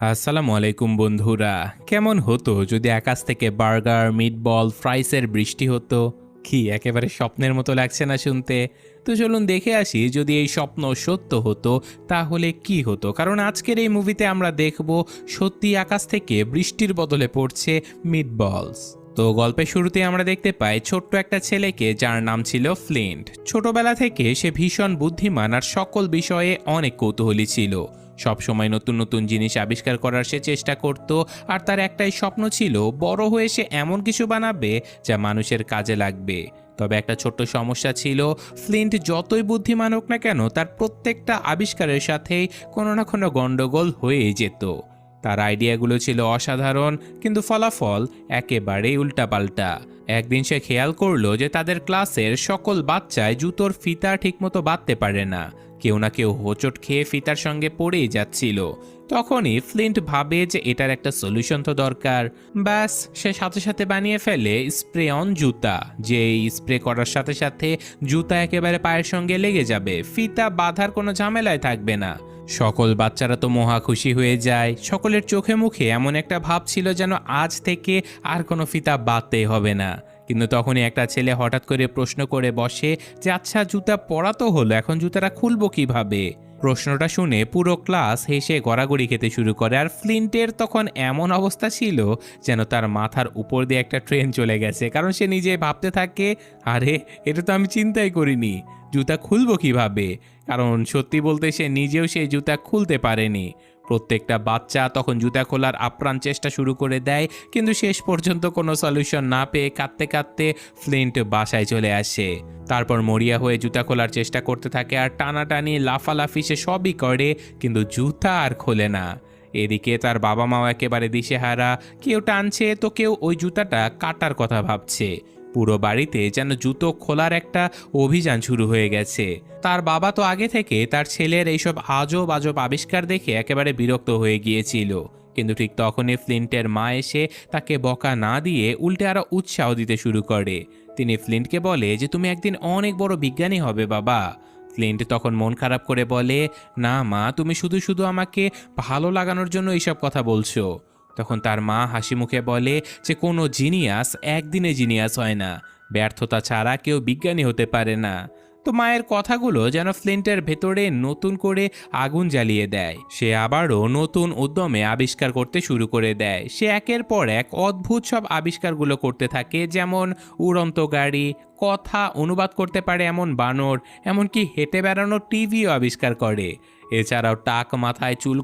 আসসালামু আলাইকুম বন্ধুরা। কেমন হতো যদি আকাশ থেকে বার্গার, মিটবল, ফ্রাইসের বৃষ্টি হতো? কি একেবারে স্বপ্নের মতো লাগছে না শুনতে? তো চলুন দেখে আসি যদি এই স্বপ্ন সত্য হতো তাহলে কি হতো। কারণ আজকের এই মুভিতে আমরা দেখব সত্যি আকাশ থেকে বৃষ্টির বদলে পড়ছে মিটবলস। তো গল্পের শুরুতে আমরা দেখতে পাই ছোট্ট একটা ছেলেকে যার নাম ছিল ফ্লিন্ট। ছোটবেলা থেকে সে ভীষণ বুদ্ধিমান আর সকল বিষয়ে অনেক কৌতূহলী ছিল। সব সময় নতুন নতুন জিনিস আবিষ্কার করার সে চেষ্টা করত। আর তার একটাই স্বপ্ন ছিল বড় হয়ে সে এমন কিছু বানাবে যা মানুষের কাজে লাগবে। তবে একটা ছোট্ট সমস্যা ছিল, ফ্লিন্ট যতই বুদ্ধিমান হোক না কেন তার প্রত্যেকটা আবিষ্কারের সাথেই কোনো না কোনো গন্ডগোল হয়েই যেত। তার আইডিয়াগুলো ছিল অসাধারণ, কিন্তু ফলাফল একেবারেই উল্টাপাল্টা। একদিন সে খেয়াল করলো যে তাদের ক্লাসের সকল বাচ্চায় জুতোর ফিতা ঠিকমতো বাঁধতে পারে না। কেউ না কেউ হোঁচট খেয়ে ফিতার সঙ্গে পড়েই যাচ্ছিল। তখনই ফ্লিন্ট ভাবে যে এটার একটা সলিউশন তো দরকার। ব্যাস, সে সাথে সাথে বানিয়ে ফেলে স্প্রে অন জুতা, যে স্প্রে করার সাথে সাথে জুতা একেবারে পায়ের সঙ্গে লেগে যাবে, ফিতা বাঁধার কোনো ঝামেলায় থাকবে না। সকল বাচ্চারা তো মহা খুশি হয়ে যায়। সকলের চোখে মুখে এমন একটা ভাব ছিল যেন আজ থেকে আর কোনো ফিতা বাঁধতেই হবে না। কিন্তু তখনই একটা ছেলে হঠাৎ করে প্রশ্ন করে বসে যে আচ্ছা, জুতা পরা তো হলো, এখন জুতাটা খুলবো কিভাবে? প্রশ্নটা শুনে পুরো ক্লাস হেসে গড়াগড়ি খেতে শুরু করে। আর ফ্লিন্টের তখন এমন অবস্থা ছিল যেন তার মাথার উপর দিয়ে একটা ট্রেন চলে গেছে। কারণ সে নিজে ভাবতে থাকে, আরে এটা তো আমি চিন্তাই করিনি, জুতা খুলবো কিভাবে? কারণ সত্যি বলতে সে নিজেও সেই জুতা খুলতে পারেনি। প্রত্যেকটা বাচ্চা তখন জুতা খোলার আপ্রাণ চেষ্টা শুরু করে দেয়, কিন্তু শেষ পর্যন্ত কোনো সলিউশন না পেয়ে কাঁদতে কাঁদতে ফ্লিন্ট বাসায় চলে আসে। তারপর মরিয়া হয়ে জুতা খোলার চেষ্টা করতে থাকে, আর টানাটানি লাফালাফি সে সবই করে, কিন্তু জুতা আর খোলে না। এদিকে তার বাবা মাও একেবারে দিশেহারা, কেউ টানছে তো কেউ ওই জুতাটা কাটার কথা ভাবছে। পুরো বাড়িতে যেন জুতো খোলার একটা অভিযান শুরু হয়ে গেছে। তার বাবা তো আগে থেকে তার ছেলের এইসব আজব আজব আবিষ্কার দেখে একেবারে বিরক্ত হয়ে গিয়েছিল। কিন্তু ঠিক তখনই ফ্লিন্টের মা এসে তাকে বকা না দিয়ে উল্টে আরো উৎসাহ দিতে শুরু করে। তিনি ফ্লিন্টকে বলে যে তুমি একদিন অনেক বড় বিজ্ঞানী হবে বাবা। ফ্লিন্ট তখন মন খারাপ করে বলে, না মা, তুমি শুধু শুধু আমাকে ভালো লাগানোর জন্য এইসব কথা বলছো। তখন তার মা হাসি মুখে বলে যে কোনো জিনিয়াস একদিনে জিনিয়াস হয় না, ব্যর্থতা ছাড়া কেউ বিজ্ঞানী হতে পারে না। তো মায়ের কথাগুলো যেন ফ্লিন্টের ভেতরে নতুন করে আগুন জ্বালিয়ে দেয়। সে আবারও নতুন উদ্যমে আবিষ্কার করতে শুরু করে দেয়। সে একের পর এক অদ্ভুত সব আবিষ্কারগুলো করতে থাকে, যেমন উড়ন্ত গাড়ি, কথা অনুবাদ করতে পারে এমন বানর, এমনকি হেঁটে বেড়ানো টিভিও আবিষ্কার করে। এছাড়াও টাক মাথায় চুল